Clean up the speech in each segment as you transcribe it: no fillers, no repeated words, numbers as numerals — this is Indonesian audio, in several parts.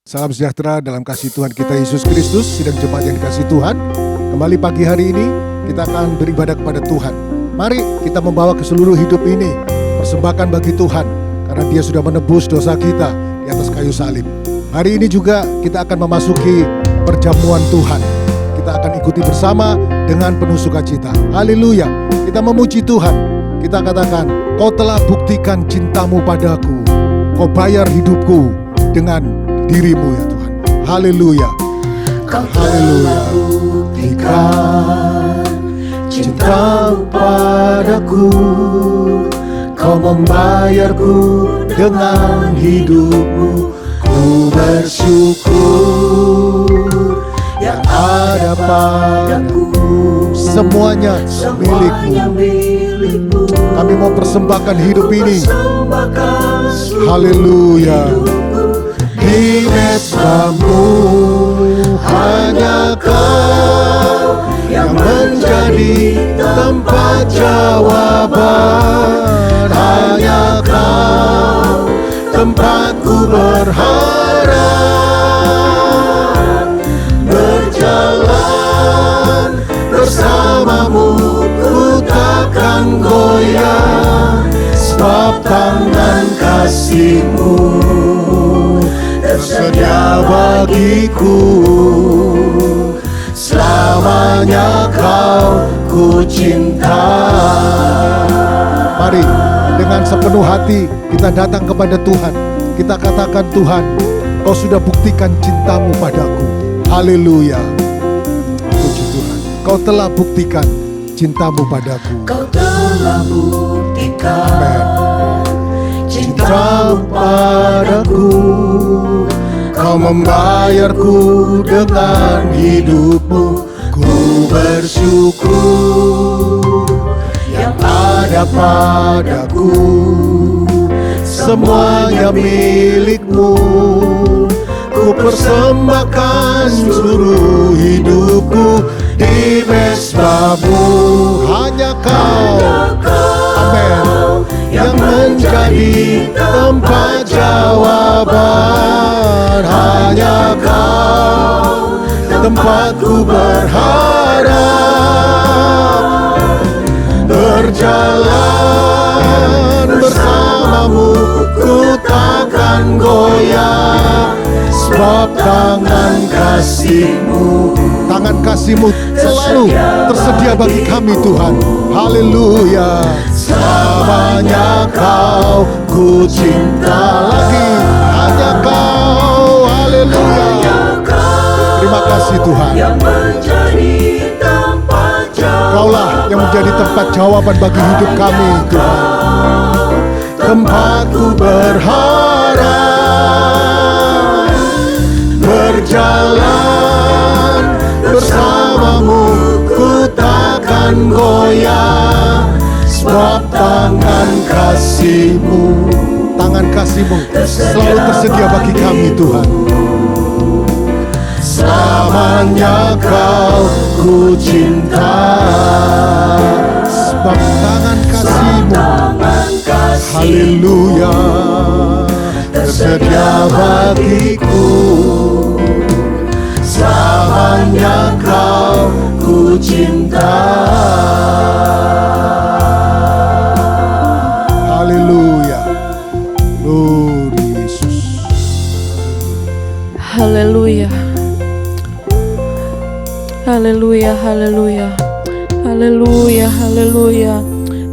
Salam sejahtera dalam kasih Tuhan kita Yesus Kristus. Sidang jemaat yang dikasih Tuhan, kembali pagi hari ini kita akan beribadah kepada Tuhan. Mari kita membawa ke seluruh hidup ini persembahkan bagi Tuhan, karena Dia sudah menebus dosa kita di atas kayu salib. Hari ini juga kita akan memasuki perjamuan Tuhan. Kita akan ikuti bersama dengan penuh sukacita. Haleluya. Kita memuji Tuhan. Kita katakan, Kau telah buktikan cintamu padaku. Kau bayar hidupku dengan dirimu ya Tuhan. Haleluya. Kau telah buktikan cintamu padaku. Kau membayarku dengan hidupmu. Ku bersyukur yang ada padaku. Semuanya milikmu. Kami mau persembahkan hidup ini. Haleluya. Di mesbamu hanya Kau yang menjadi tempat jawaban. Hanya Kau tempatku berharap. Berjalan bersamamu ku takkan goyah, sebab tangan kasih-Mu tersedia bagiku. Selamanya Kau ku cinta. Mari dengan sepenuh hati kita datang kepada Tuhan. Kita katakan, Tuhan, Kau sudah buktikan cintamu padaku. Haleluya. Puji Tuhan. Kau telah buktikan cintamu padaku. Kau telah buktikan cintamu padaku. Kau membayarku dengan hidupmu. Ku bersyukur yang ada padaku. Semuanya milik-Mu. Ku persembahkan seluruh hidupku di mesbah-Mu. Hanya Kau, amin, yang menjadi tempat jawaban. Hanya Kau tempatku berharap. Berjalan bersamamu ku takkan goyah, sebab tangan kasih-Mu. Tangan kasih-Mu selalu tersedia bagi kami Tuhan. Haleluya. Selamanya Kau ku cinta lagi. Hanya Kau. Haleluya. Terima kasih Tuhan. Kaulah yang menjadi tempat jawaban bagi hidup kami Tuhan. Tempatku berharap. Berjalan bersamamu ku takkan goyah, sebab tangan kasih-Mu. Tangan kasih-Mu selalu tersedia bagi kami Tuhan. Selamanya Kau ku cinta, sebab tangan kasih-Mu, haleluya, tersedia bagiku. Selamanya Kau ku cinta. Haleluya. Glory Yesus. Haleluya. Haleluya, haleluya. Haleluya, haleluya.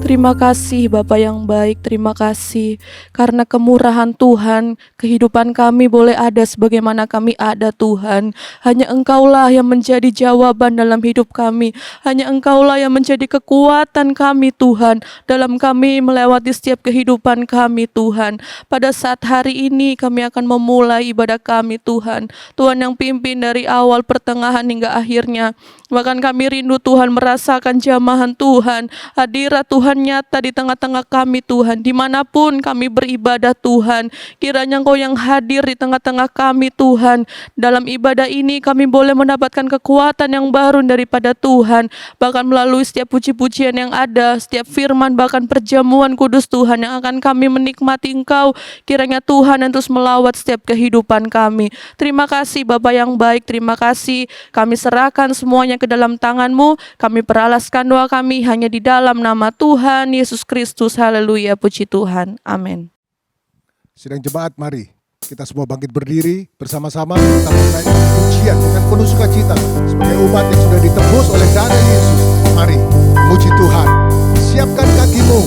Terima kasih Bapa yang baik, terima kasih karena kemurahan Tuhan, kehidupan kami boleh ada sebagaimana kami ada Tuhan. Hanya Engkaulah yang menjadi jawaban dalam hidup kami. Hanya Engkaulah yang menjadi kekuatan kami Tuhan, dalam kami melewati setiap kehidupan kami Tuhan. Pada saat hari ini kami akan memulai ibadah kami Tuhan. Tuhan yang pimpin dari awal, pertengahan hingga akhirnya. Bahkan kami rindu Tuhan merasakan jamahan Tuhan, hadirat Tuhan Tuhan nyata di tengah-tengah kami Tuhan. Dimanapun kami beribadah Tuhan, kiranya Engkau yang hadir di tengah-tengah kami Tuhan. Dalam ibadah ini kami boleh mendapatkan kekuatan yang baru daripada Tuhan. Bahkan melalui setiap puji-pujian yang ada, setiap firman, bahkan perjamuan kudus Tuhan yang akan kami menikmati Engkau. Kiranya Tuhan yang terus melawat setiap kehidupan kami. Terima kasih Bapa yang baik, terima kasih. Kami serahkan semuanya ke dalam tangan-Mu. Kami peralaskan doa kami hanya di dalam nama Tuhan Yesus Kristus. Haleluya, puji Tuhan. Amin. Sidang jemaat, mari kita semua bangkit berdiri bersama-sama. Kita menaikkan pujian dengan penuh sukacita sebagai umat yang sudah ditebus oleh darah Yesus. Mari muji Tuhan. Siapkan kakimu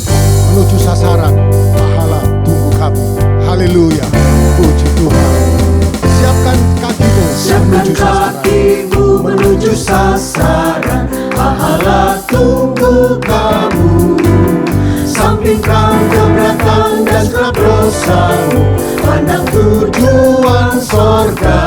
menuju sasaran. Pahala tunggu kamu. Haleluya, puji Tuhan. Siapkan kakimu menuju sasaran. Menuju sasaran, pahala tunggu kamu. Sampingkan keberatan dan gelap dosamu, pandang tujuan sorga.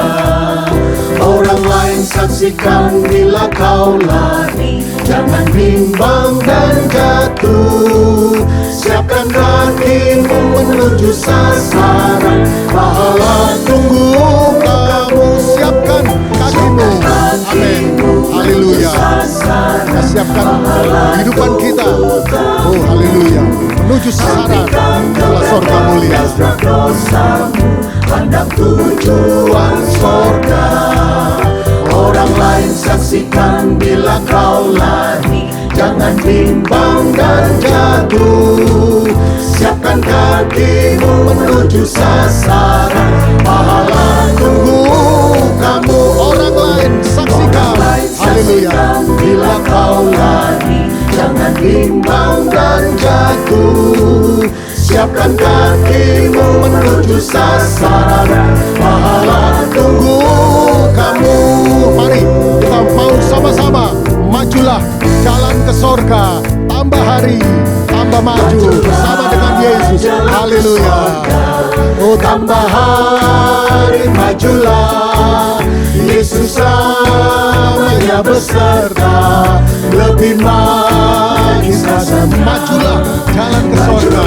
Orang lain saksikan bila kau lari, jangan bimbang dan jatuh. Siapkan kakimu menuju sasaran, pahala tunggu kamu. Siapkan kakimu. Amin. Haleluya. Kita siapkan kehidupan kita. Oh haleluya. Menuju sasaran adalah sorga mulia. Pandang tujuan sorga. Orang lain saksikan bila kau lari, jangan bimbang dan jatuh. Siapkan kakimu menuju sasaran, pahala tunggu kamu. Orang lain saksikan, haleluya. Bila kau lari, jangan bimbang dan jatuh. Siapkan kakimu menuju sasaran, pahala tunggu kamu. Mari kita mau sama-sama majulah jalan ke sorga. Tambah hari, tambah maju bersama dengan Yesus. Haleluya. Oh tambah hari, majulah. Yesus selamanya beserta. Lebih manis rasa, majulah jalan ke sorga.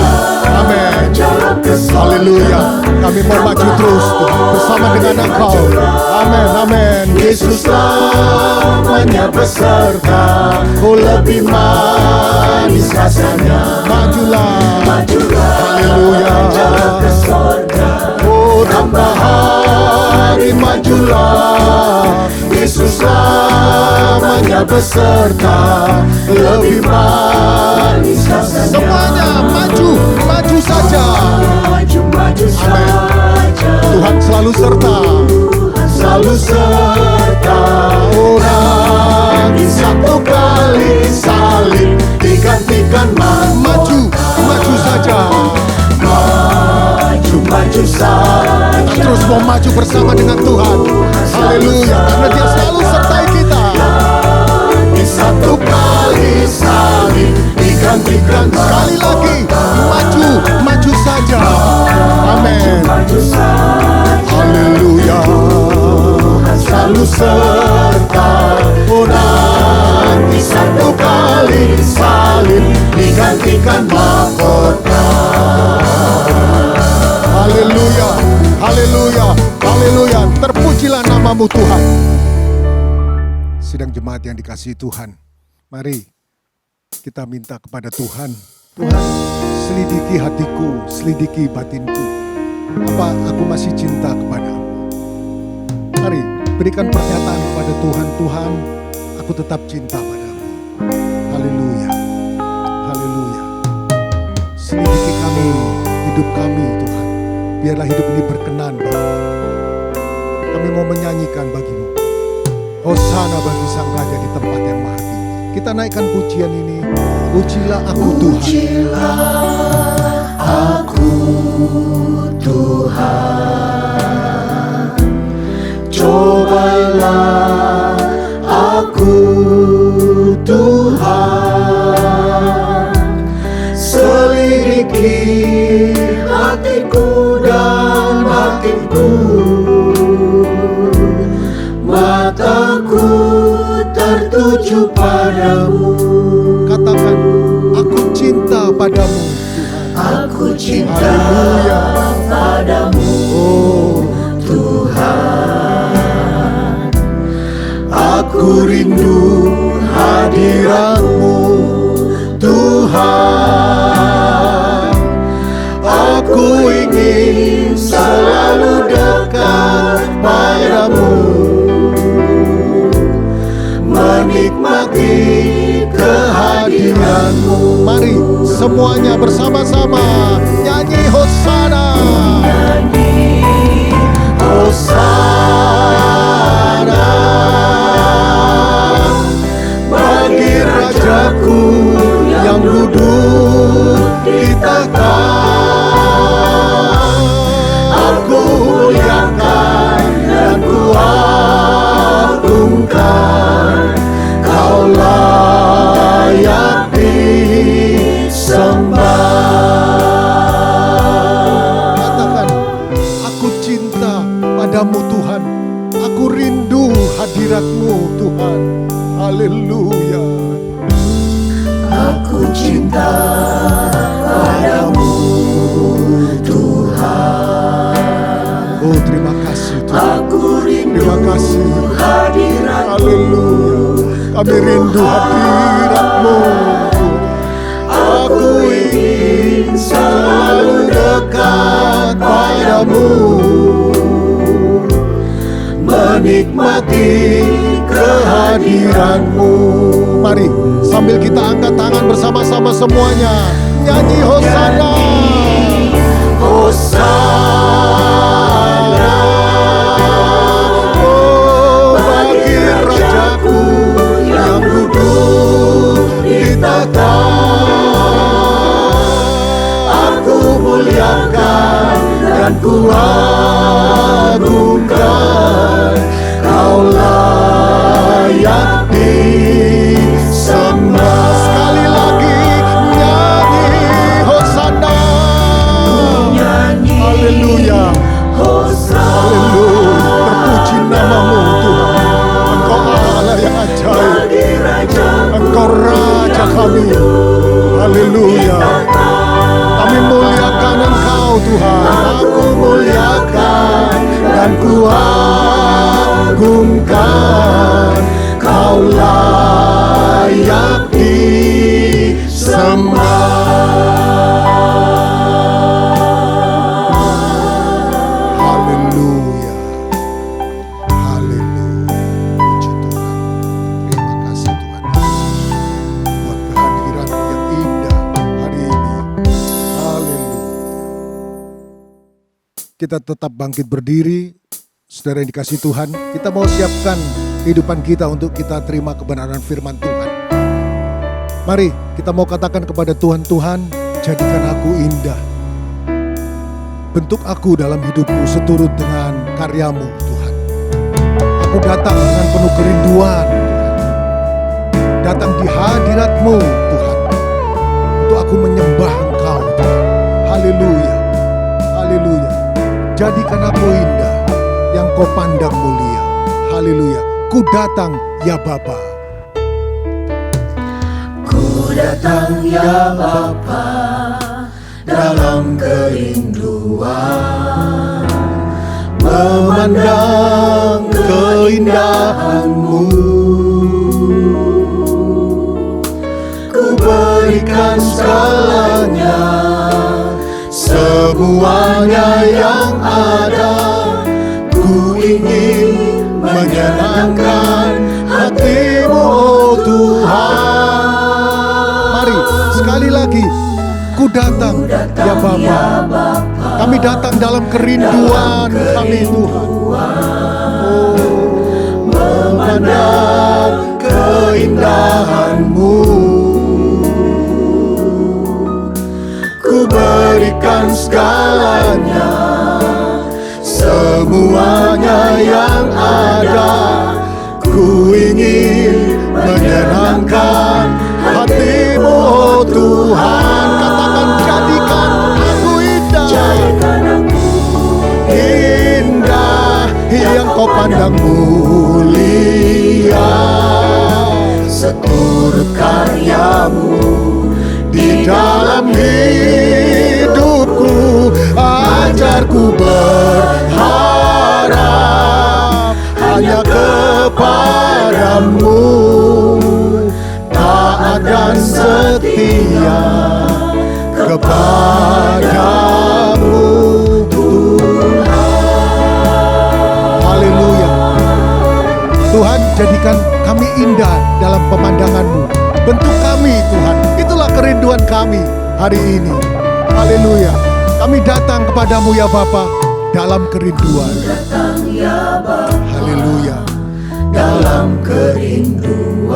Amin. Haleluya. Kami mau maju terus bersama dengan Engkau. Amin, amin. Yesus selamanya beserta. Oh lebih manis rasanya. Majulah, majulah. Haleluya. Oh tambah hari, majulah. Yesus selamanya beserta. Lebih manis rasanya. Semuanya maju, maju saja. Maju saja. Tuhan selalu serta, selalu serta. Orang satu kali salib digantikan maju, maju saja. Maju, maju saja. Kita terus mau maju bersama dengan Tuhan. Haleluya, karena Dia selalu sertai kita. Di satu kali salib digantikan sekali lagi. Maju, maju saja. Amin. Haleluya. Selalu serta. Oh nanti satu kali salib digantikan mahkota. Haleluya, haleluya, haleluya. Terpujilah nama-Mu Tuhan. Sidang jemaat yang dikasihi Tuhan, mari kita minta kepada Tuhan. Tuhan, selidiki hatiku, selidiki batinku. Apa aku masih cinta kepada-Mu? Mari berikan pernyataan kepada Tuhan. Tuhan, aku tetap cinta padamu. Haleluya, haleluya. Selidiki kami, hidup kami Tuhan. Biarlah hidup ini berkenan Bapa. Kami mau menyanyikan bagi-Mu. Hosana bagi Sang Raja di tempat yang maha tinggi. Kita naikkan pujian ini. Pujilah aku Tuhan. Pujilah aku Tuhan. Cobalah aku Tuhan. Selidiki hatiku dan batinku. Mataku tertuju padamu. Katakan, aku cinta padamu Tuhan. Aku cinta Haleluya. padamu Oh Tuhan. Aku rindu hadirat-Mu Tuhan. Aku ingin selalu dekat padamu, menikmati kehadiran-Mu. mari semuanya bersama-sama nyanyi Hosana. Hosana bagi Rajaku yang duduk di takhta. Aku muliakan dan ku agungkan, Kau layak disembah. Katakan, aku cinta padamu Tuhan. Aku rindu hadirat-Mu Tuhan. Haleluya. Aku cinta padamu Tuhan. Oh terima kasih Tuhan. Aku rindu Terima kasih. hadirat-Mu. Haleluya. Kami rindu hadirat-Mu. Aku ingin selalu dekat padamu, menikmati kehadiran-Mu. Mari sambil kita angkat tangan bersama-sama semuanya nyanyi Hosana. Hosana, oh bagi Rajaku yang duduk di takhta. Aku muliakan dan ku agungkan, Kau layak disembah. Sekali lagi nyanyi Hosana. Haleluya. Haleluya. Terpuji namamu Tuhan. Engkau Allah yang ajaib. Engkau Raja kami. Haleluya. Kami muliakan Engkau Tuhan. Aku muliakan dan ku agungkan, Kau layak disembah. Haleluya. Haleluya. Puji Tuhan. Terima kasih Tuhan buat kehadiran yang indah hari ini. Haleluya. Kita tetap bangkit berdiri. Saudara yang dikasih Tuhan, kita mau siapkan kehidupan kita untuk kita terima kebenaran firman Tuhan. Mari kita mau katakan kepada Tuhan, Tuhan, jadikan aku indah. Bentuk aku dalam hidupku seturut dengan karyamu Tuhan. Aku datang dengan penuh kerinduan Tuhan. Datang di hadirat-Mu Tuhan. Untuk aku menyembah Engkau Tuhan. Haleluya. Haleluya. Jadikan aku indah yang Kau pandang mulia. Haleluya. Ku datang ya Bapa. Ku datang ya Bapa dalam kerinduan, memandang keindahan-Mu. Ku berikan segalanya, semuanya yang ada. Ku ingin menyenangkan hati-Mu, oh Tuhan. Mari sekali lagi. Ku datang ya Bapa. Kami datang dalam kerinduan kami Tuhan. Oh, memandang keindahan-Mu. Ku berikan segalanya, semuanya yang ada. Ku ingin menyenangkan hati-Mu, oh Tuhan. Katakan, jadikan aku indah. Jadikan aku indah, yang Kau pandang mulia, seturut karya-Mu di dalam kepadamu, taat dan setia kepadamu Tuhan. Haleluya. Tuhan, jadikan kami indah dalam pemandangan-Mu. Bentuk kami Tuhan, itulah kerinduan kami hari ini. Haleluya. Kami datang kepadamu ya Bapa dalam kerinduan. Haleluya. Dalam kerinduan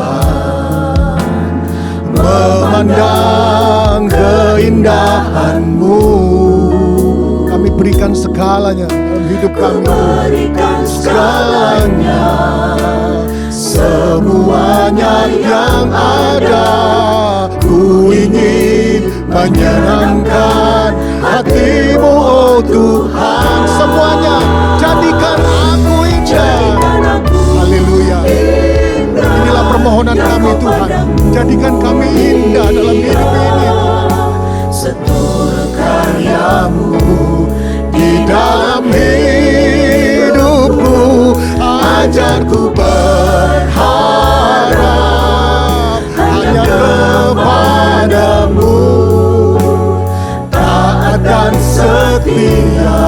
memandang keindahan-Mu. Kami berikan segalanya dalam hidup kami. Berikan segalanya, semuanya yang ada. Ku ingin menyenangkan hati-Mu, oh Tuhan. Semuanya jadikan aku indah. Haleluya. Inilah permohonan kami Tuhan. Jadikan kami indah dalam hidup ini. Seturut karya-Mu di dalam hidupku. Ajarku berharap hanya kepadamu, taat dan setia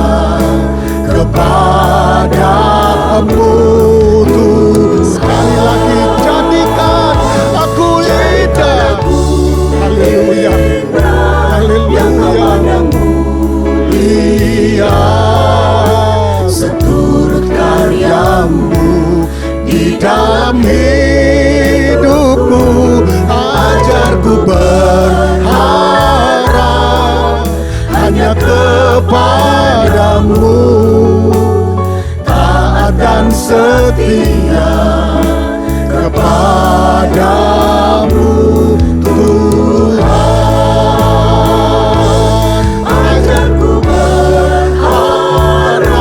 kepadamu Tuhan. Sekali lagi jadikan aku indah. Haleluya. Haleluya. Iya, seturut karya-Mu di dalam hidupku. Ajarku berharap hanya kepadamu, taat dan setia kepadamu Tuhan. Ajarku berharap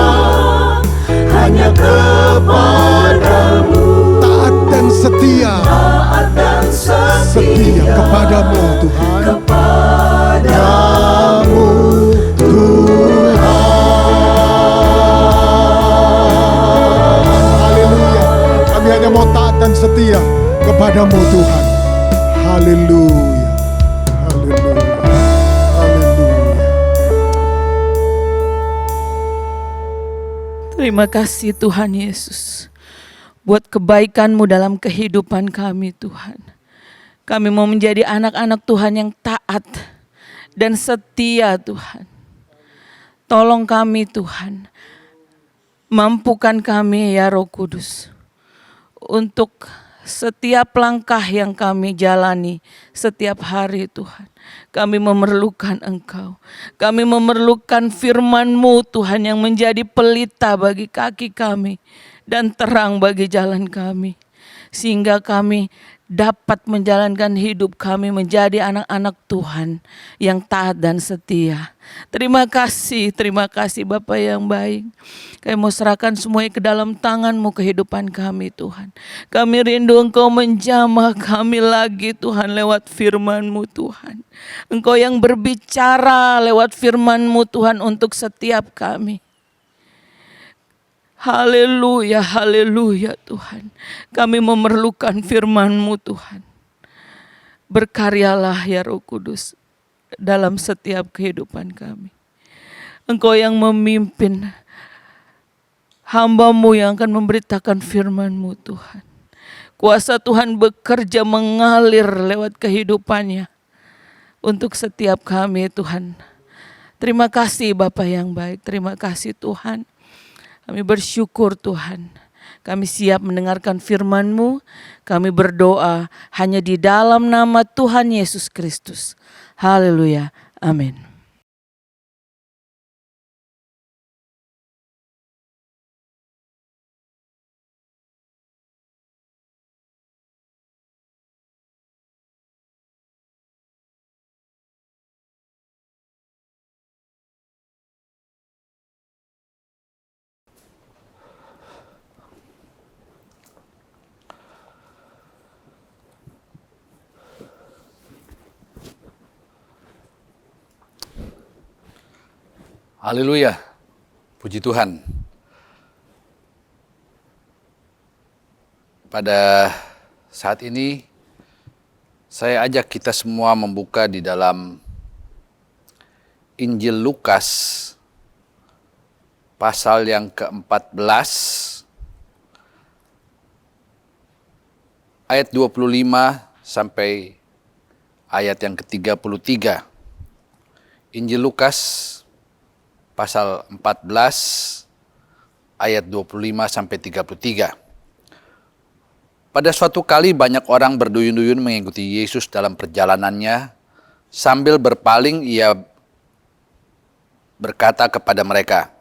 hanya kepadamu, taat dan setia, setia kepadamu Tuhan, kepadamu Tuhan. Haleluya. Kami hanya mau taat dan setia kepadamu Tuhan. Haleluya. Haleluya. Haleluya. Terima kasih Tuhan Yesus buat kebaikan-Mu dalam kehidupan kami Tuhan. Kami mau menjadi anak-anak Tuhan yang taat dan setia Tuhan. Tolong kami Tuhan, mampukan kami ya Roh Kudus untuk setiap langkah yang kami jalani setiap hari Tuhan. Kami memerlukan Engkau. Kami memerlukan firman-Mu Tuhan yang menjadi pelita bagi kaki kami dan terang bagi jalan kami. Sehingga kami dapat menjalankan hidup kami menjadi anak-anak Tuhan yang taat dan setia. Terima kasih Bapa yang baik. Kami mau serahkan semuanya ke dalam tangan-Mu kehidupan kami Tuhan. Kami rindu Engkau menjamah kami lagi Tuhan lewat firman-Mu Tuhan. Engkau yang berbicara lewat firman-Mu Tuhan untuk setiap kami. Haleluya, haleluya Tuhan. Kami memerlukan firman-Mu Tuhan. Berkaryalah ya Roh Kudus dalam setiap kehidupan kami. Engkau yang memimpin hamba-Mu yang akan memberitakan firman-Mu Tuhan. Kuasa Tuhan bekerja mengalir lewat kehidupannya untuk setiap kami Tuhan. Terima kasih Bapa yang baik, terima kasih Tuhan. Kami bersyukur Tuhan, kami siap mendengarkan firman-Mu, kami berdoa hanya di dalam nama Tuhan Yesus Kristus. Haleluya, amin. Haleluya, puji Tuhan. Pada saat ini saya ajak kita semua membuka di dalam Injil Lukas pasal yang ke-14 ayat 25 sampai ayat yang ke-33. Injil Lukas pasal 14 ayat 25 sampai 33. Pada suatu kali banyak orang berduyun-duyun mengikuti Yesus dalam perjalanannya. Sambil berpaling ia berkata kepada mereka,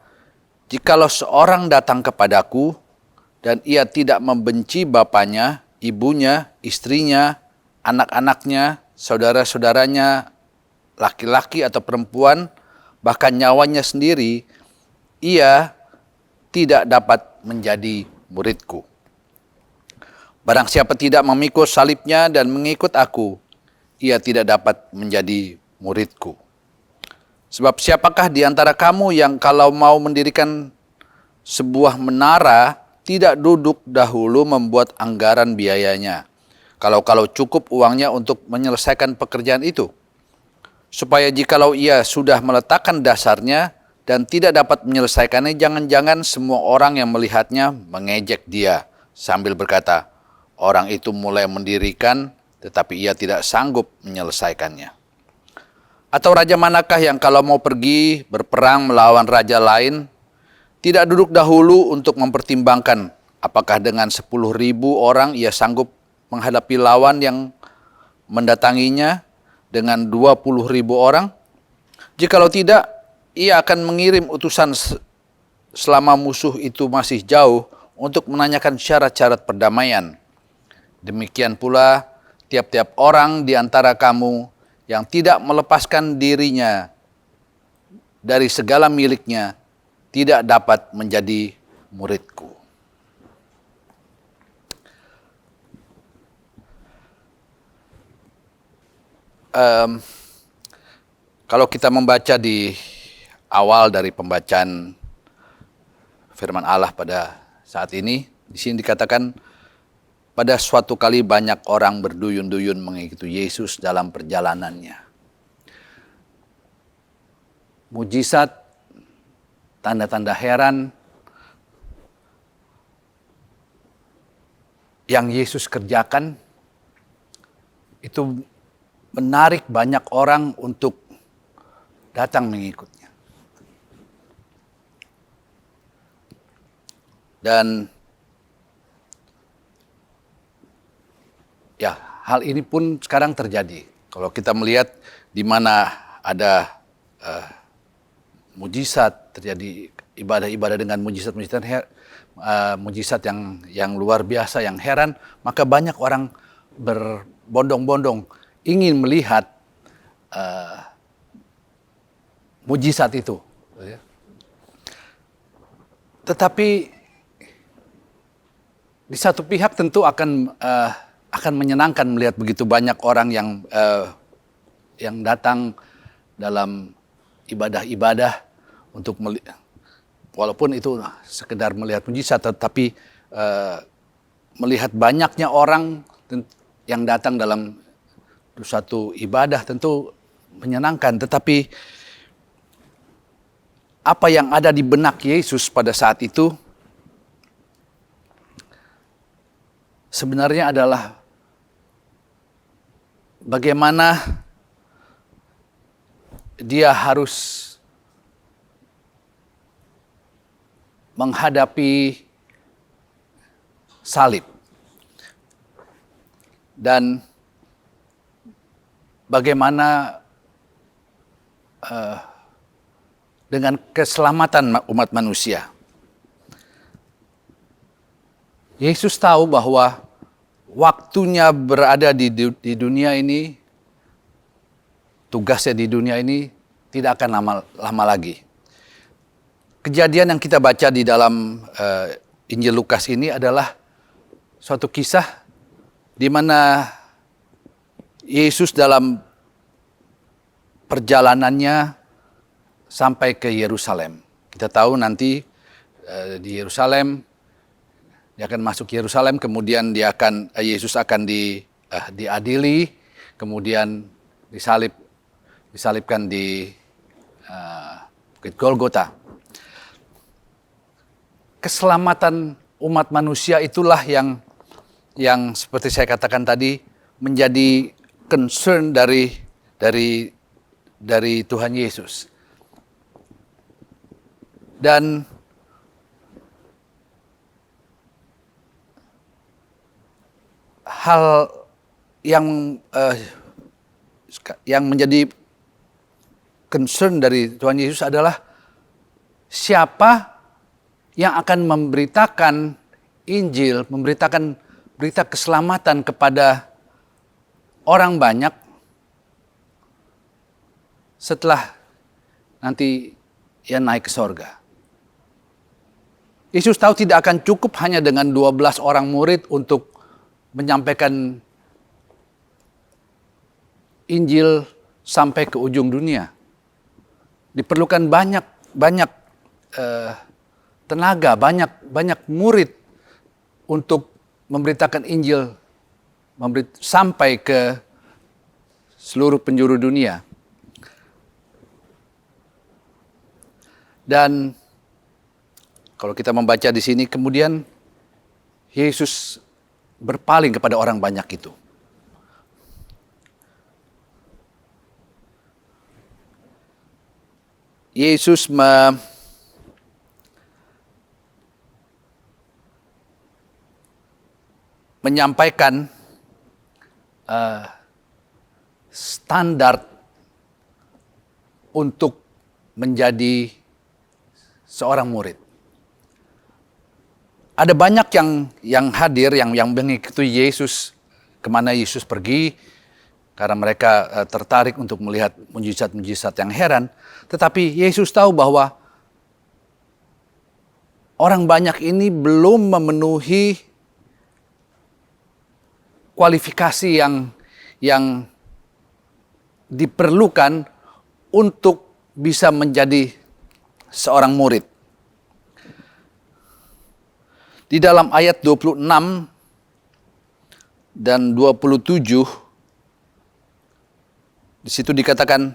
"Jikalau seorang datang kepadaku dan ia tidak membenci bapaknya, ibunya, istrinya, anak-anaknya, saudara-saudaranya, laki-laki atau perempuan, bahkan nyawanya sendiri, ia tidak dapat menjadi muridku. Barang siapa tidak memikul salibnya dan mengikut aku, ia tidak dapat menjadi muridku. Sebab siapakah di antara kamu yang kalau mau mendirikan sebuah menara, tidak duduk dahulu membuat anggaran biayanya, kalau cukup uangnya untuk menyelesaikan pekerjaan itu? Supaya jikalau ia sudah meletakkan dasarnya dan tidak dapat menyelesaikannya, jangan-jangan semua orang yang melihatnya mengejek dia sambil berkata, orang itu mulai mendirikan tetapi ia tidak sanggup menyelesaikannya. Atau raja manakah yang kalau mau pergi berperang melawan raja lain, tidak duduk dahulu untuk mempertimbangkan apakah dengan 10.000 orang ia sanggup menghadapi lawan yang mendatanginya dengan 20.000 orang? Jikalau tidak, ia akan mengirim utusan selama musuh itu masih jauh untuk menanyakan syarat-syarat perdamaian. Demikian pula tiap-tiap orang di antara kamu yang tidak melepaskan dirinya dari segala miliknya tidak dapat menjadi muridku." Kalau kita membaca di awal dari pembacaan firman Allah pada saat ini, di sini dikatakan pada suatu kali banyak orang berduyun-duyun mengikuti Yesus dalam perjalanannya. Mujizat, tanda-tanda heran yang Yesus kerjakan itu menarik banyak orang untuk datang mengikutnya. Dan ya, hal ini pun sekarang terjadi. Kalau kita melihat di mana ada mujizat, terjadi ibadah-ibadah dengan mujizat yang luar biasa, yang heran, maka banyak orang berbondong-bondong ingin melihat mujizat itu. Tetapi di satu pihak tentu akan menyenangkan melihat begitu banyak orang yang datang dalam ibadah-ibadah untuk walaupun itu sekedar melihat mujizat, tetapi melihat banyaknya orang yang datang dalam satu ibadah tentu menyenangkan. Tetapi apa yang ada di benak Yesus pada saat itu sebenarnya adalah bagaimana dia harus menghadapi salib dan bagaimana dengan keselamatan umat manusia. Yesus tahu bahwa waktunya berada di dunia ini, tugasnya di dunia ini tidak akan lama lagi. Kejadian yang kita baca di dalam Injil Lukas ini adalah suatu kisah di mana Yesus dalam perjalanannya sampai ke Yerusalem. Kita tahu nanti di Yerusalem Dia akan masuk Yerusalem, kemudian Yesus akan diadili, kemudian disalibkan di Bukit Golgota. Keselamatan umat manusia itulah yang seperti saya katakan tadi menjadi concern dari Tuhan Yesus. Dan hal yang menjadi concern dari Tuhan Yesus adalah siapa yang akan memberitakan Injil, memberitakan berita keselamatan kepada orang banyak setelah nanti ia naik ke sorga. Yesus tahu tidak akan cukup hanya dengan 12 orang murid untuk menyampaikan Injil sampai ke ujung dunia. Diperlukan banyak tenaga, banyak murid untuk memberitakan Injil sampai ke seluruh penjuru dunia. Dan kalau kita membaca di sini, kemudian Yesus berpaling kepada orang banyak itu. Yesus menyampaikan standar untuk menjadi seorang murid. Ada banyak yang hadir, yang mengikuti Yesus kemana Yesus pergi, karena mereka tertarik untuk melihat mujizat-mujizat yang heran. Tetapi Yesus tahu bahwa orang banyak ini belum memenuhi kualifikasi yang diperlukan untuk bisa menjadi seorang murid. Di dalam ayat 26 dan 27, di situ dikatakan,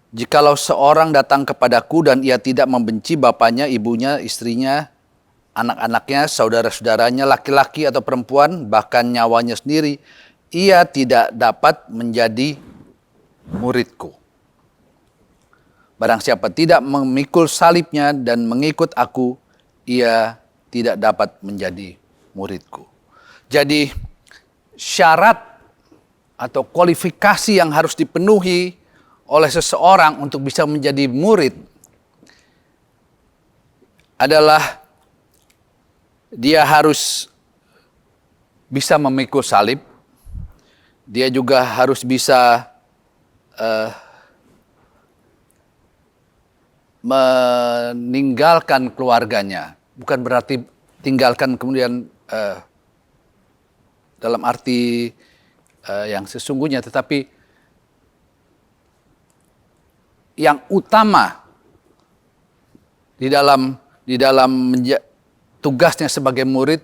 jikalau seorang datang kepadaku dan ia tidak membenci bapaknya, ibunya, istrinya, anak-anaknya, saudara-saudaranya, laki-laki atau perempuan, bahkan nyawanya sendiri, ia tidak dapat menjadi muridku. Barang siapa tidak memikul salibnya dan mengikut aku, ia tidak dapat menjadi muridku. Jadi syarat atau kualifikasi yang harus dipenuhi oleh seseorang untuk bisa menjadi murid adalah dia harus bisa memikul salib, dia juga harus bisa meninggalkan keluarganya. Bukan berarti tinggalkan kemudian dalam arti yang sesungguhnya, tetapi yang utama di dalam tugasnya sebagai murid,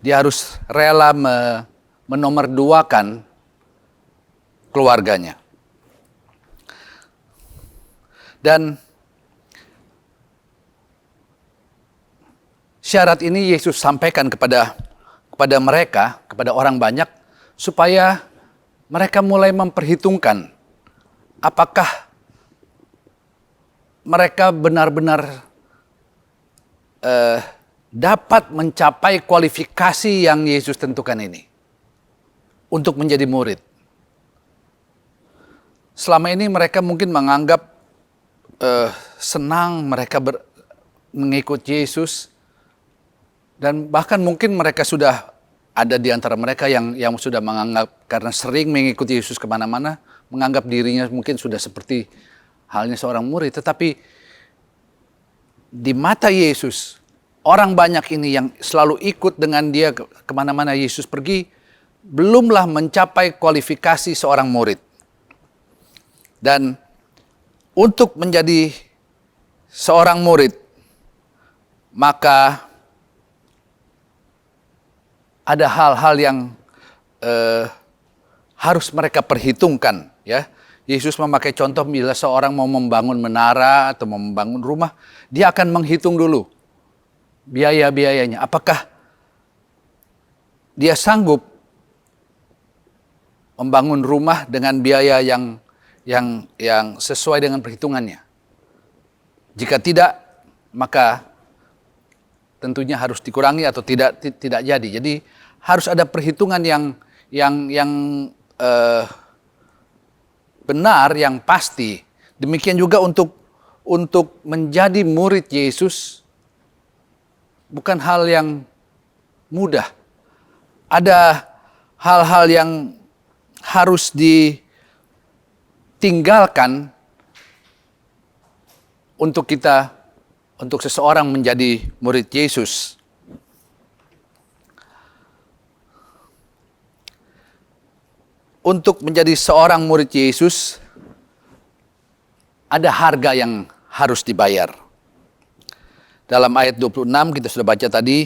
dia harus rela menomorduakan keluarganya. Dan syarat ini Yesus sampaikan kepada mereka, kepada orang banyak, supaya mereka mulai memperhitungkan apakah mereka benar-benar dapat mencapai kualifikasi yang Yesus tentukan ini untuk menjadi murid. Selama ini mereka mungkin menganggap senang mereka mengikut Yesus, dan bahkan mungkin mereka sudah ada di antara mereka yang sudah menganggap, karena sering mengikuti Yesus kemana-mana, menganggap dirinya mungkin sudah seperti halnya seorang murid. Tetapi di mata Yesus, orang banyak ini yang selalu ikut dengan dia kemana-mana Yesus pergi, belumlah mencapai kualifikasi seorang murid. Dan untuk menjadi seorang murid, maka ada hal-hal yang harus mereka perhitungkan, ya. Yesus memakai contoh bila seorang mau membangun menara atau membangun rumah, dia akan menghitung dulu biaya-biayanya. Apakah dia sanggup membangun rumah dengan biaya yang sesuai dengan perhitungannya? Jika tidak, maka tentunya harus dikurangi atau tidak jadi. Jadi harus ada perhitungan yang benar, yang pasti. Demikian juga untuk menjadi murid Yesus bukan hal yang mudah. Ada hal-hal yang harus ditinggalkan untuk seseorang menjadi murid Yesus. Untuk menjadi seorang murid Yesus, ada harga yang harus dibayar. Dalam ayat 26 kita sudah baca tadi,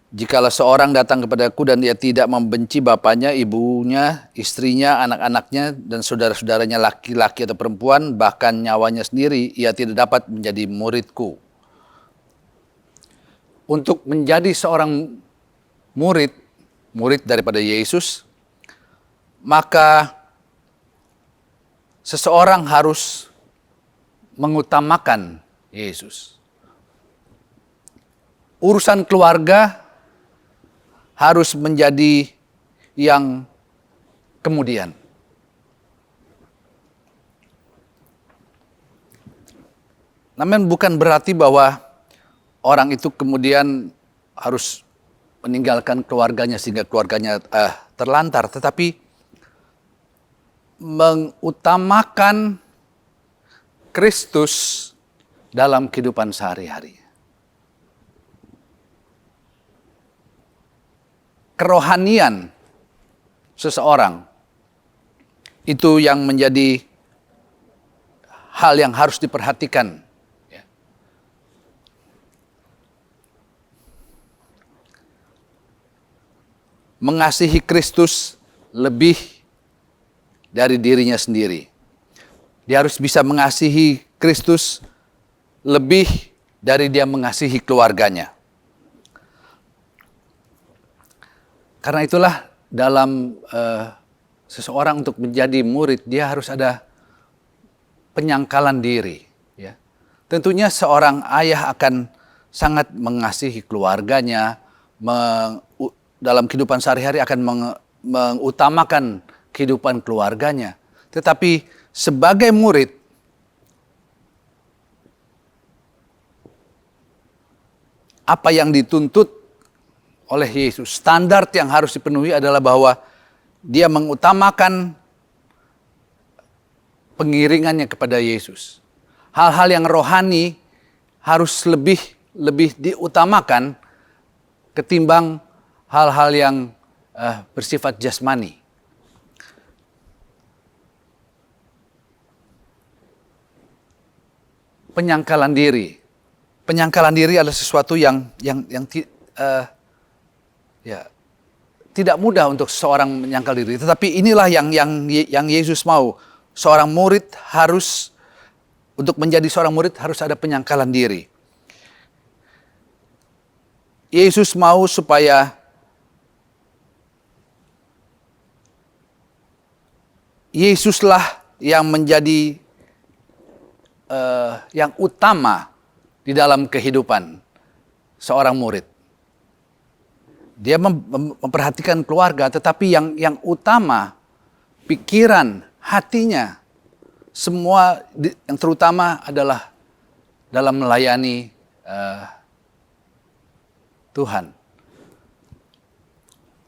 jikalau seorang datang kepadaku dan dia tidak membenci bapaknya, ibunya, istrinya, anak-anaknya, dan saudara-saudaranya laki-laki atau perempuan, bahkan nyawanya sendiri, ia tidak dapat menjadi muridku. Untuk menjadi seorang murid daripada Yesus, maka seseorang harus mengutamakan Yesus. Urusan keluarga harus menjadi yang kemudian. Namun bukan berarti bahwa orang itu kemudian harus meninggalkan keluarganya sehingga keluarganya terlantar, tetapi mengutamakan Kristus dalam kehidupan sehari-hari. Kerohanian seseorang itu yang menjadi hal yang harus diperhatikan. Mengasihi Kristus lebih dari dirinya sendiri. Dia harus bisa mengasihi Kristus lebih dari dia mengasihi keluarganya. Karena itulah dalam seseorang untuk menjadi murid, dia harus ada penyangkalan diri. Ya. Tentunya seorang ayah akan sangat mengasihi keluarganya, dalam kehidupan sehari-hari akan mengutamakan kehidupan keluarganya. Tetapi sebagai murid, apa yang dituntut oleh Yesus, standar yang harus dipenuhi adalah bahwa dia mengutamakan pengiringannya kepada Yesus. Hal-hal yang rohani harus lebih diutamakan ketimbang hal-hal yang bersifat jasmani. Penyangkalan diri adalah sesuatu yang tidak mudah untuk seorang menyangkal diri. Tetapi inilah yang Yesus mau. Seorang murid untuk menjadi seorang murid harus ada penyangkalan diri. Yesus mau supaya Yesuslah yang menjadi yang utama di dalam kehidupan seorang murid. Dia memperhatikan keluarga, tetapi yang utama, pikiran, hatinya, semua yang terutama adalah dalam melayani Tuhan.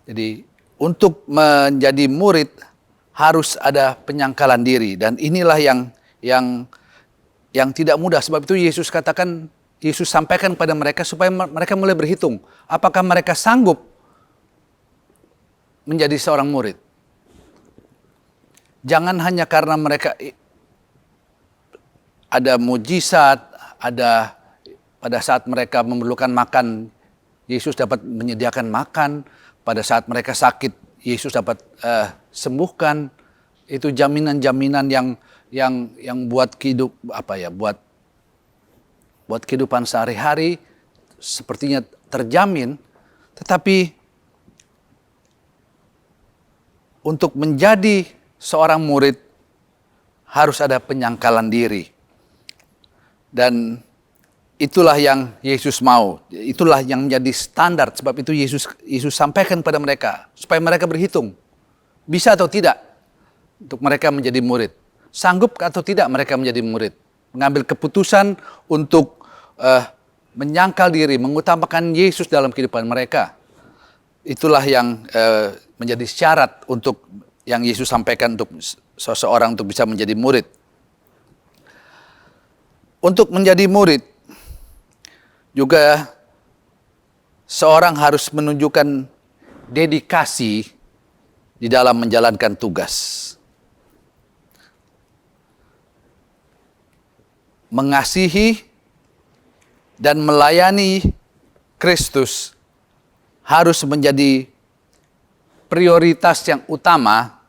Jadi untuk menjadi murid harus ada penyangkalan diri, dan inilah yang tidak mudah. Sebab itu Yesus sampaikan kepada mereka supaya mereka mulai berhitung. Apakah mereka sanggup menjadi seorang murid? Jangan hanya karena mereka ada mujizat, ada pada saat mereka memerlukan makan, Yesus dapat menyediakan makan. Pada saat mereka sakit, Yesus dapat sembuhkan. Itu jaminan-jaminan yang buat buat kehidupan sehari-hari sepertinya terjamin. Tetapi untuk menjadi seorang murid harus ada penyangkalan diri. Dan itulah yang Yesus mau. Itulah yang menjadi standar. Sebab itu Yesus sampaikan kepada mereka. Supaya mereka berhitung. Bisa atau tidak untuk mereka menjadi murid. Sanggup atau tidak mereka menjadi murid. Mengambil keputusan untuk menyangkal diri. Mengutamakan Yesus dalam kehidupan mereka. Itulah yang menjadi syarat untuk yang Yesus sampaikan untuk seseorang untuk bisa menjadi murid. Untuk menjadi murid, juga seorang harus menunjukkan dedikasi di dalam menjalankan tugas. Mengasihi dan melayani Kristus harus menjadi prioritas yang utama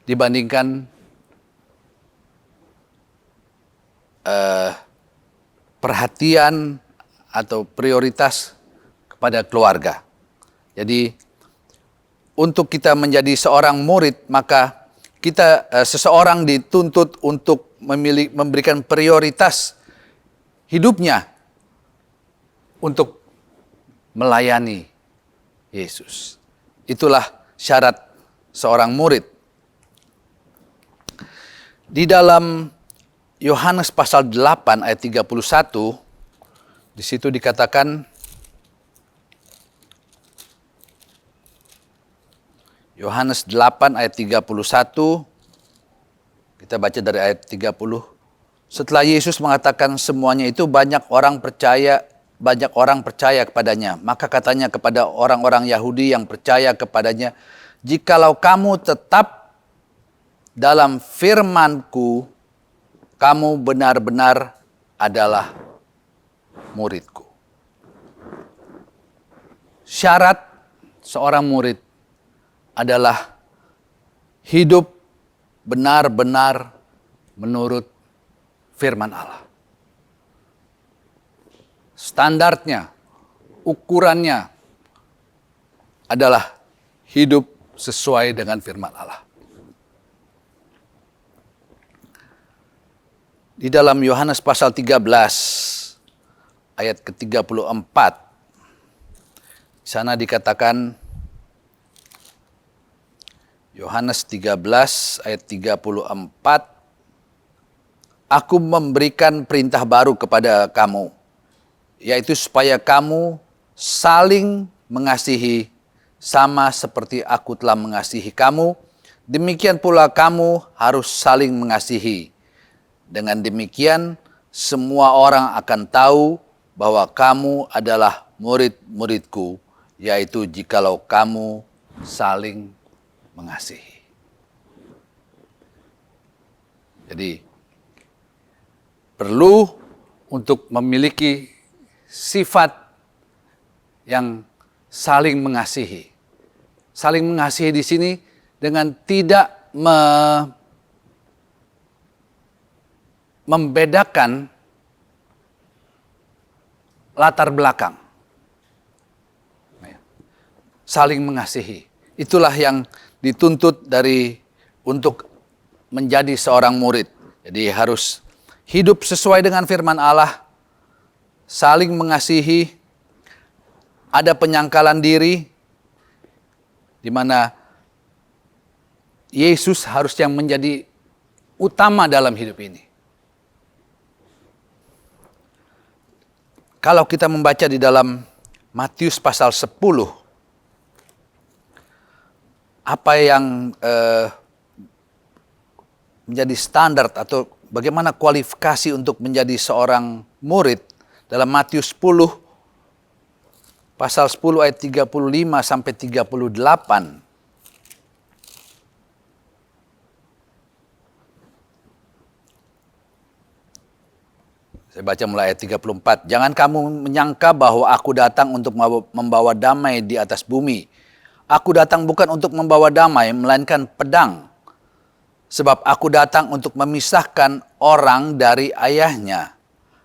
dibandingkan perhatian atau prioritas kepada keluarga. Jadi untuk kita menjadi seorang murid, maka seseorang dituntut untuk memberikan prioritas hidupnya untuk melayani Yesus. Itulah syarat seorang murid. Di dalam Yohanes pasal 8 ayat 31, di situ dikatakan, Yohanes 8 ayat 31, kita baca dari ayat 30. Setelah Yesus mengatakan semuanya itu, banyak orang percaya kepadanya. Maka katanya kepada orang-orang Yahudi yang percaya kepadanya, jikalau kamu tetap dalam firman-Ku, kamu benar-benar adalah muridku. Syarat seorang murid adalah hidup benar-benar menurut firman Allah. Standarnya, ukurannya adalah hidup sesuai dengan firman Allah. Di dalam Yohanes pasal 13 ayat ke-34, di sana dikatakan, Yohanes 13 ayat 34, aku memberikan perintah baru kepada kamu, yaitu supaya kamu saling mengasihi sama seperti aku telah mengasihi kamu, demikian pula kamu harus saling mengasihi. Dengan demikian, semua orang akan tahu bahwa kamu adalah murid-muridku, yaitu jikalau kamu saling mengasihi. Jadi, perlu untuk memiliki sifat yang saling mengasihi. Saling mengasihi di sini dengan tidak membedakan latar belakang. Saling mengasihi. Itulah yang dituntut untuk menjadi seorang murid. Jadi harus hidup sesuai dengan firman Allah, saling mengasihi, ada penyangkalan diri, di mana Yesus harus yang menjadi utama dalam hidup ini. Kalau kita membaca di dalam Matius pasal 10, apa yang menjadi standar atau bagaimana kualifikasi untuk menjadi seorang murid dalam Matius 10, pasal 10 ayat 35 sampai 38. Saya baca mulai ayat 34. Jangan kamu menyangka bahwa aku datang untuk membawa damai di atas bumi. Aku datang bukan untuk membawa damai, melainkan pedang. Sebab aku datang untuk memisahkan orang dari ayahnya,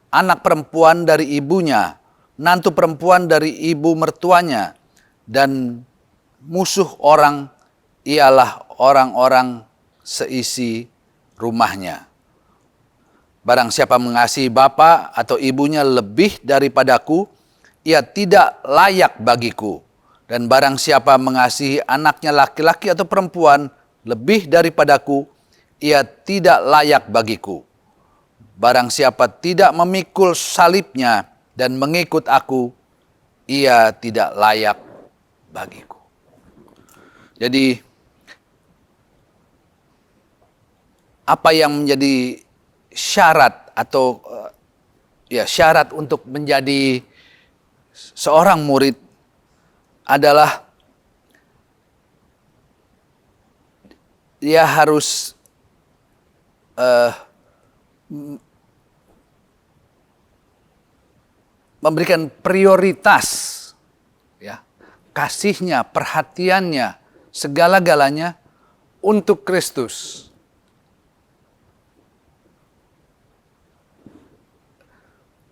anak perempuan dari ibunya, nantu perempuan dari ibu mertuanya, dan musuh orang ialah orang-orang seisi rumahnya. Barang siapa mengasihi bapa atau ibunya lebih daripadaku, ia tidak layak bagiku. Dan barang siapa mengasihi anaknya laki-laki atau perempuan lebih daripadaku, ia tidak layak bagiku. Barang siapa tidak memikul salibnya dan mengikut aku, ia tidak layak bagiku. Jadi, apa yang menjadi syarat atau syarat untuk menjadi seorang murid adalah dia harus memberikan prioritas, ya, kasihnya, perhatiannya, segala-galanya untuk Kristus.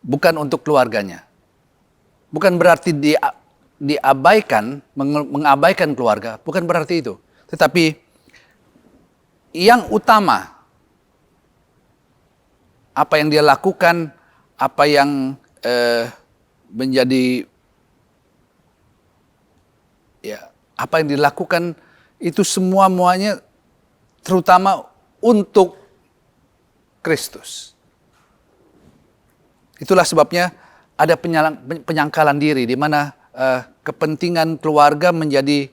Bukan untuk keluarganya. Bukan berarti diabaikan, mengabaikan keluarga. Bukan berarti itu. Tetapi yang utama, apa yang dia lakukan, apa yang menjadi, apa yang dilakukan itu semuanya terutama untuk Kristus. Itulah sebabnya ada penyangkalan diri di mana kepentingan keluarga menjadi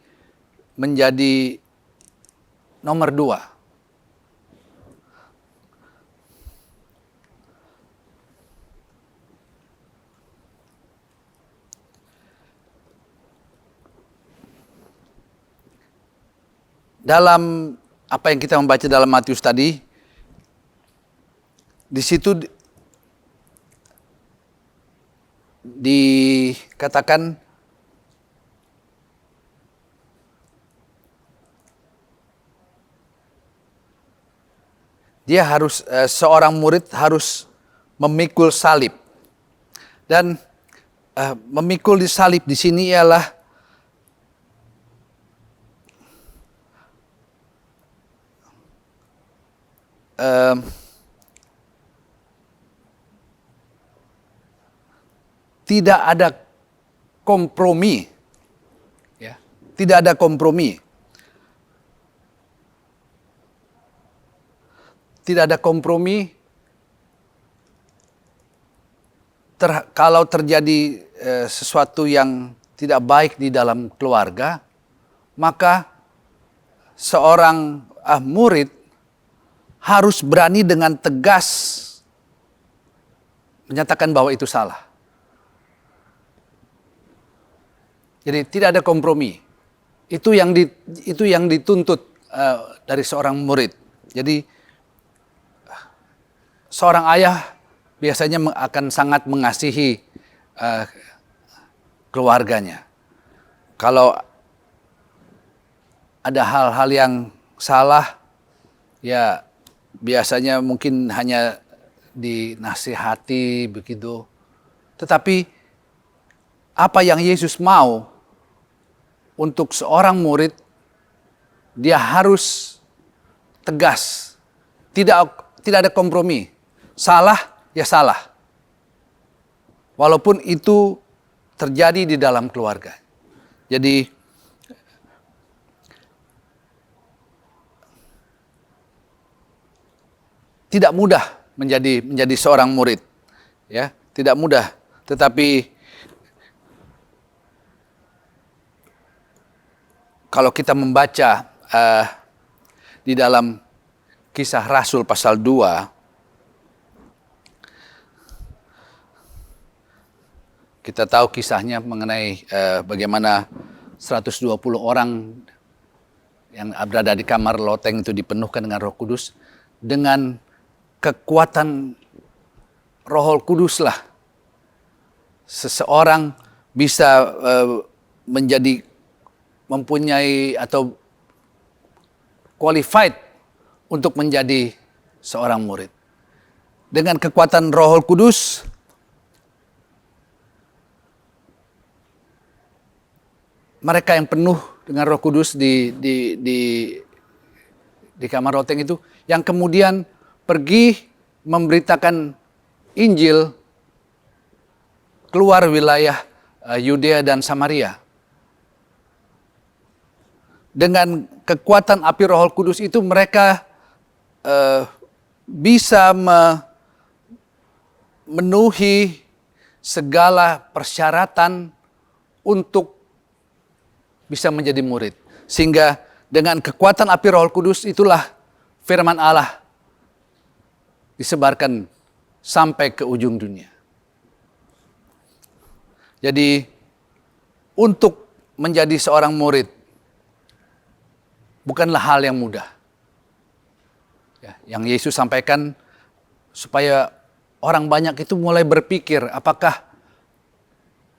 nomor 2. Dalam apa yang kita membaca dalam Matius tadi, di situ dikatakan dia harus seorang murid harus memikul salib. Dan memikul di salib di sini ialah tidak ada kompromi, ya, tidak ada kompromi, tidak ada kompromi. Kalau terjadi sesuatu yang tidak baik di dalam keluarga, maka seorang murid harus berani dengan tegas menyatakan bahwa itu salah. Jadi tidak ada kompromi. Itu yang dituntut dari seorang murid. Jadi seorang ayah biasanya akan sangat mengasihi keluarganya. Kalau ada hal-hal yang salah, ya biasanya mungkin hanya dinasihati begitu. Tetapi apa yang Yesus mau untuk seorang murid, dia harus tegas. Tidak ada kompromi. Salah, ya salah. Walaupun itu terjadi di dalam keluarga. Jadi tidak mudah menjadi seorang murid, ya, tidak mudah. Tetapi kalau kita membaca di dalam Kisah Rasul pasal 2, kita tahu kisahnya mengenai bagaimana 120 orang yang berada di kamar loteng itu dipenuhkan dengan Roh Kudus dengan kekuatan Roh Kudus lah seseorang bisa mempunyai atau qualified untuk menjadi seorang murid. Dengan kekuatan Roh Kudus, mereka yang penuh dengan Roh Kudus di kamar loteng itu, yang kemudian pergi memberitakan Injil keluar wilayah Yudea dan Samaria. Dengan kekuatan api Roh Kudus itu mereka bisa memenuhi segala persyaratan untuk bisa menjadi murid. Sehingga dengan kekuatan api Roh Kudus itulah firman Allah disebarkan sampai ke ujung dunia. Jadi untuk menjadi seorang murid bukanlah hal yang mudah. Ya, yang Yesus sampaikan supaya orang banyak itu mulai berpikir apakah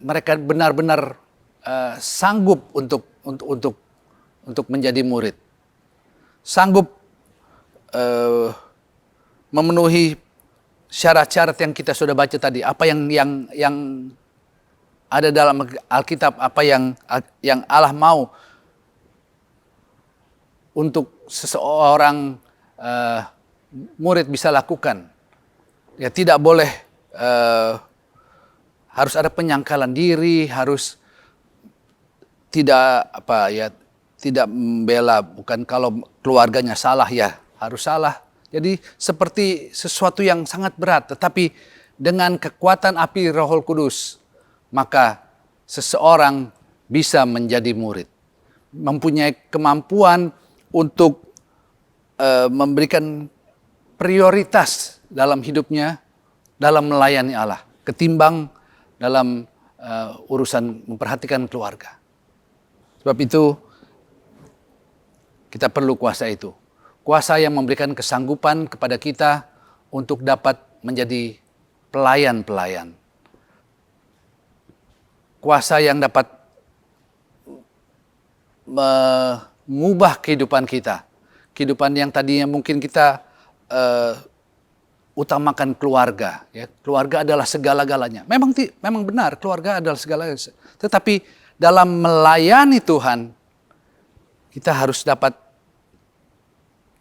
mereka benar-benar sanggup untuk menjadi murid, sanggup memenuhi syarat-syarat yang kita sudah baca tadi, apa yang ada dalam Alkitab, apa yang Allah mau untuk seseorang murid bisa lakukan. Ya, tidak boleh harus ada penyangkalan diri, harus tidak membela, bukan kalau keluarganya salah ya harus salah. Jadi seperti sesuatu yang sangat berat, tetapi dengan kekuatan api Roh Kudus, maka seseorang bisa menjadi murid. Mempunyai kemampuan untuk memberikan prioritas dalam hidupnya, dalam melayani Allah, ketimbang dalam urusan memperhatikan keluarga. Sebab itu kita perlu kuasa itu. Kuasa yang memberikan kesanggupan kepada kita untuk dapat menjadi pelayan-pelayan. Kuasa yang dapat mengubah kehidupan kita. Kehidupan yang tadinya mungkin kita utamakan keluarga. Ya. Keluarga adalah segala-galanya. Memang benar, keluarga adalah segala-galanya. Tetapi dalam melayani Tuhan, kita harus dapat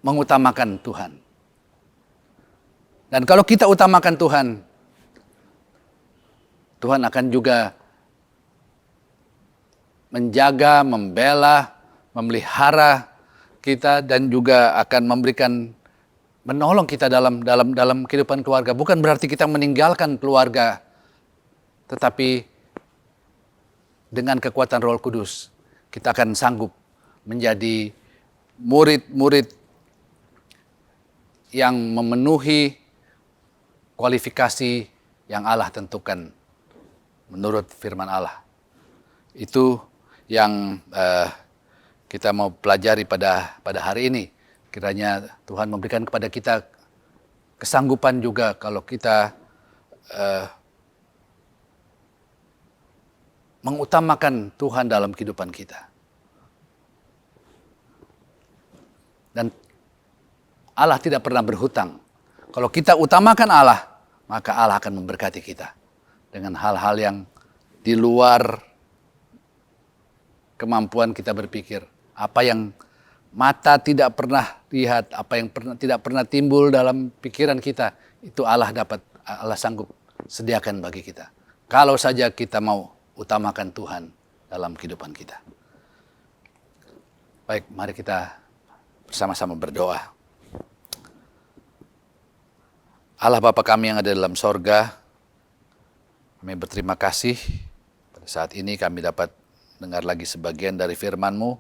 mengutamakan Tuhan. Dan kalau kita utamakan Tuhan, Tuhan akan juga menjaga, membela, memelihara kita, dan juga akan menolong kita dalam kehidupan keluarga. Bukan berarti kita meninggalkan keluarga, tetapi dengan kekuatan Roh Kudus, kita akan sanggup menjadi murid-murid yang memenuhi kualifikasi yang Allah tentukan menurut firman Allah. Itu yang kita mau pelajari pada hari ini. Kiranya Tuhan memberikan kepada kita kesanggupan juga kalau kita mengutamakan Tuhan dalam kehidupan kita. Dan Allah tidak pernah berhutang. Kalau kita utamakan Allah, maka Allah akan memberkati kita dengan hal-hal yang di luar kemampuan kita berpikir. Apa yang mata tidak pernah lihat, apa yang tidak pernah timbul dalam pikiran kita, itu Allah sanggup sediakan bagi kita. Kalau saja kita mau utamakan Tuhan dalam kehidupan kita. Baik, mari kita bersama-sama berdoa. Allah Bapa kami yang ada dalam sorga, kami berterima kasih pada saat ini kami dapat dengar lagi sebagian dari firman-Mu.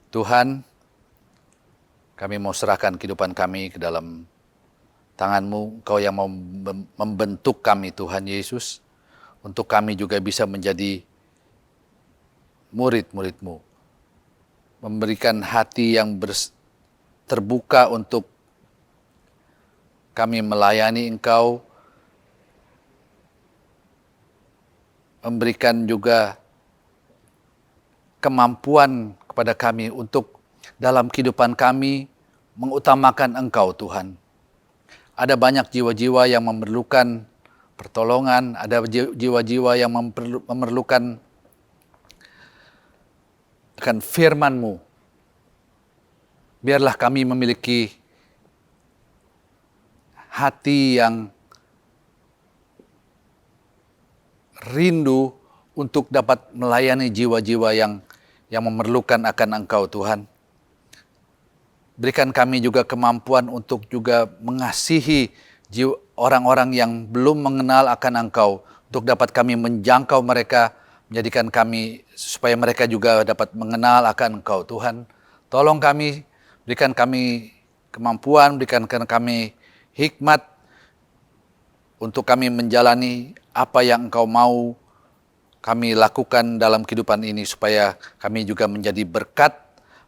Tuhan, kami mau serahkan kehidupan kami ke dalam tangan-Mu. Engkau yang mau membentuk kami, Tuhan Yesus, untuk kami juga bisa menjadi murid-murid-Mu. Memberikan hati yang terbuka untuk kami melayani Engkau, memberikan juga kemampuan kepada kami untuk dalam kehidupan kami mengutamakan Engkau Tuhan. Ada banyak jiwa-jiwa yang memerlukan pertolongan, ada jiwa-jiwa yang memerlukan akan firman-Mu. Biarlah kami memiliki hati yang rindu untuk dapat melayani jiwa-jiwa yang memerlukan akan Engkau Tuhan. Berikan kami juga kemampuan untuk juga mengasihi orang-orang yang belum mengenal akan Engkau, untuk dapat kami menjangkau mereka, menjadikan kami supaya mereka juga dapat mengenal akan Engkau Tuhan. Tolong kami, berikan kami kemampuan, berikan kami hikmat untuk kami menjalani apa yang Engkau mau kami lakukan dalam kehidupan ini, supaya kami juga menjadi berkat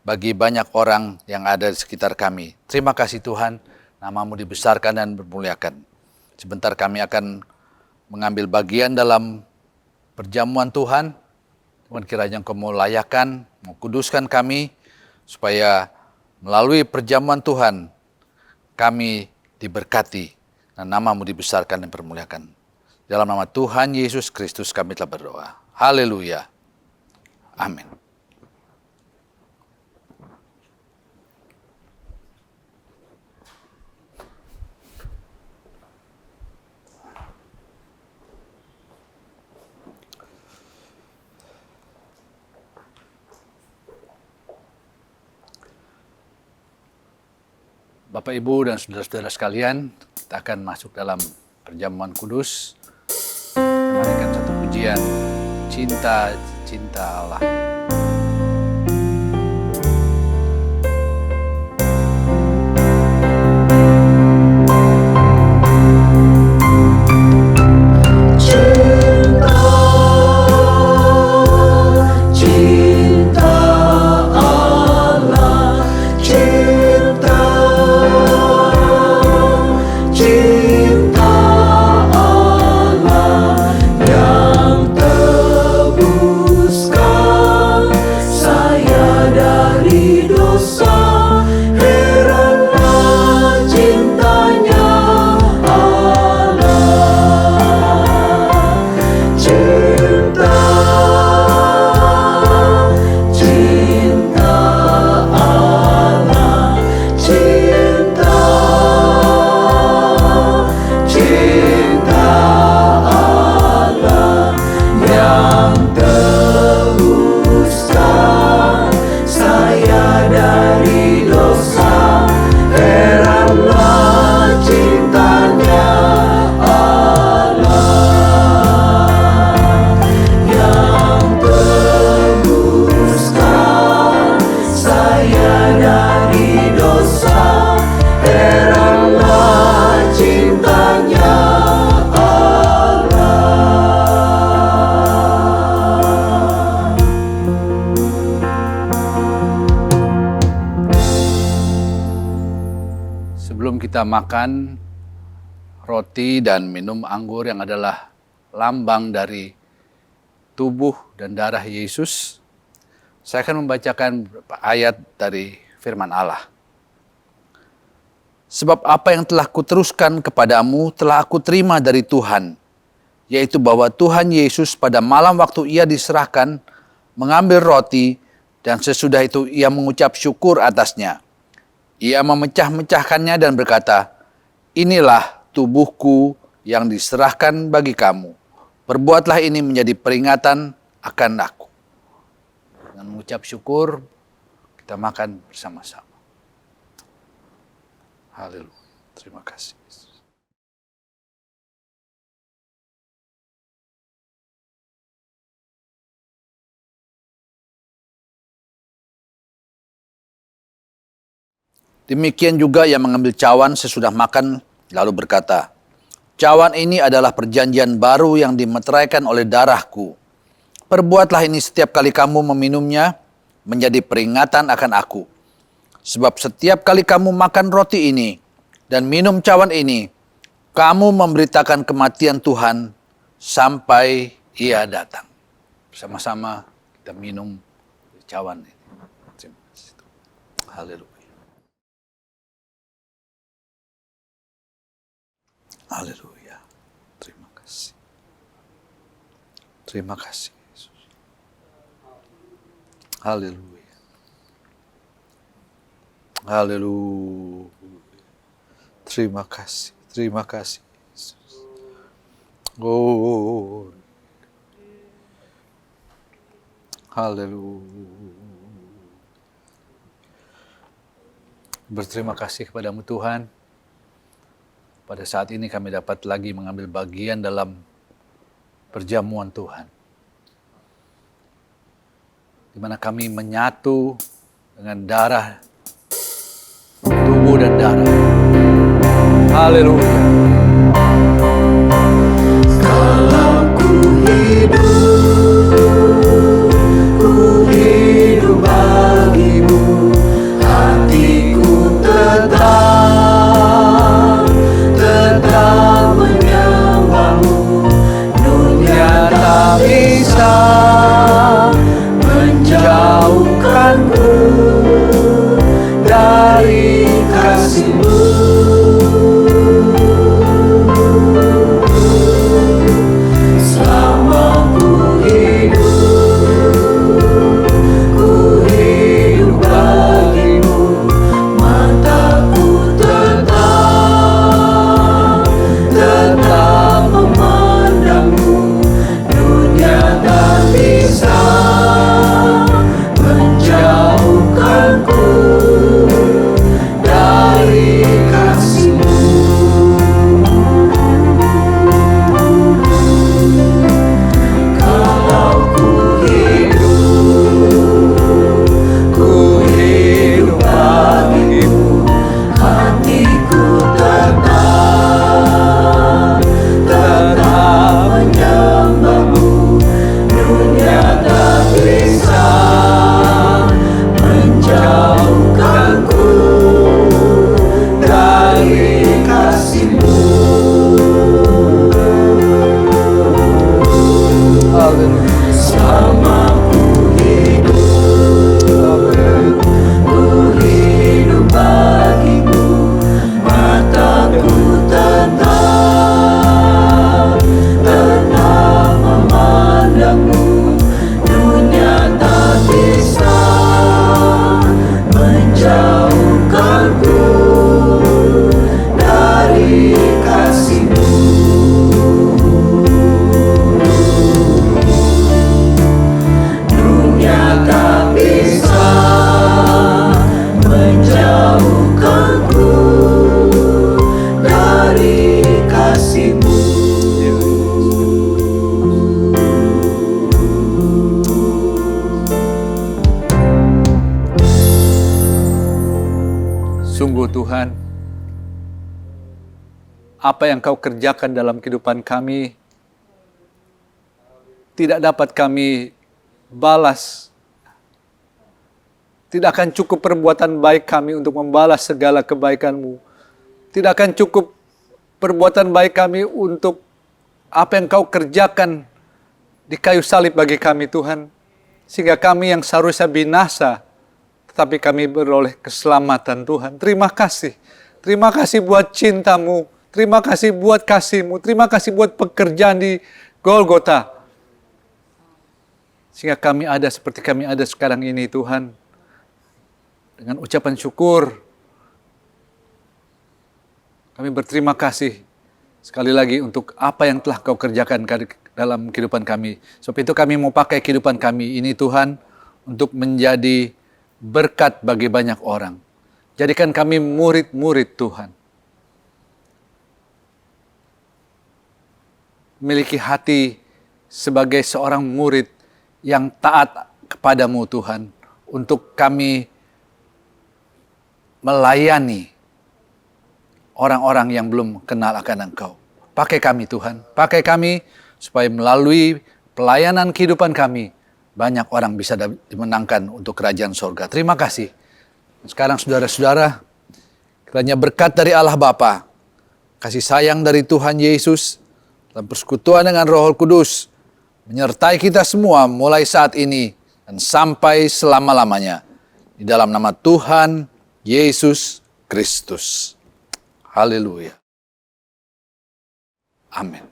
bagi banyak orang yang ada di sekitar kami. Terima kasih Tuhan, nama-Mu dibesarkan dan dimuliakan. Sebentar kami akan mengambil bagian dalam perjamuan Tuhan. Tuhan kiranya Engkau mau layakan, mau kuduskan kami, supaya melalui perjamuan Tuhan kami diberkati dan nama-Mu dibesarkan dan dipermuliakan. Dalam nama Tuhan Yesus Kristus kami telah berdoa. Haleluya. Amin. Bapak, Ibu, dan saudara-saudara sekalian, kita akan masuk dalam perjamuan kudus. Mari satu pujian, Cinta, Cinta Allah. Kita makan roti dan minum anggur yang adalah lambang dari tubuh dan darah Yesus, saya akan membacakan beberapa ayat dari firman Allah. Sebab apa yang telah kuteruskan kepadamu telah aku terima dari Tuhan, yaitu bahwa Tuhan Yesus pada malam waktu ia diserahkan mengambil roti, dan sesudah itu ia mengucap syukur atasnya. Ia memecah-mecahkannya dan berkata, "Inilah tubuhku yang diserahkan bagi kamu. Perbuatlah ini menjadi peringatan akan aku." Dengan mengucap syukur, kita makan bersama-sama. Haleluya. Terima kasih. Demikian juga ia mengambil cawan sesudah makan, lalu berkata, "Cawan ini adalah perjanjian baru yang dimeteraikan oleh darahku. Perbuatlah ini setiap kali kamu meminumnya, menjadi peringatan akan aku. Sebab setiap kali kamu makan roti ini dan minum cawan ini, kamu memberitakan kematian Tuhan sampai Ia datang. Bersama-sama kita minum cawan ini. Terima kasih. Haleluya. Haleluya. Terima kasih. Terima kasih, Yesus. Haleluya. Haleluya. Terima kasih. Terima kasih, Yesus. Oh. Haleluya. Berterima kasih kepadamu Tuhan. Pada saat ini kami dapat lagi mengambil bagian dalam perjamuan Tuhan. Di mana kami menyatu dengan darah, tubuh dan darah. Haleluya. Kalau ku hidup bagimu, hatiku tetap menyembahmu. Dunia tak bisa menjauhkanku dari kasih-Mu. Sungguh Tuhan, apa yang Kau kerjakan dalam kehidupan kami tidak dapat kami balas. Tidak akan cukup perbuatan baik kami untuk membalas segala kebaikan-Mu. Tidak akan cukup perbuatan baik kami untuk apa yang Kau kerjakan di kayu salib bagi kami Tuhan. Sehingga kami yang seharusnya binasa, tetapi kami beroleh keselamatan Tuhan. Terima kasih. Terima kasih buat cinta-Mu. Terima kasih buat kasih-Mu. Terima kasih buat pekerjaan di Golgota. Sehingga kami ada seperti kami ada sekarang ini Tuhan. Dengan ucapan syukur. Kami berterima kasih sekali lagi untuk apa yang telah Kau kerjakan dalam kehidupan kami. Sebab itu kami mau pakai kehidupan kami ini Tuhan untuk menjadi berkat bagi banyak orang. Jadikan kami murid-murid Tuhan. Memiliki hati sebagai seorang murid yang taat kepadamu Tuhan. Untuk kami melayani orang-orang yang belum kenal akan Engkau. Pakai kami Tuhan. Pakai kami supaya melalui pelayanan kehidupan kami, banyak orang bisa dimenangkan untuk kerajaan sorga. Terima kasih. Sekarang saudara-saudara, Kiranya berkat dari Allah Bapa, kasih sayang dari Tuhan Yesus, dan persekutuan dengan Roh Kudus, menyertai kita semua mulai saat ini dan sampai selama-lamanya. Di dalam nama Tuhan Yesus Kristus. Haleluya. Amin.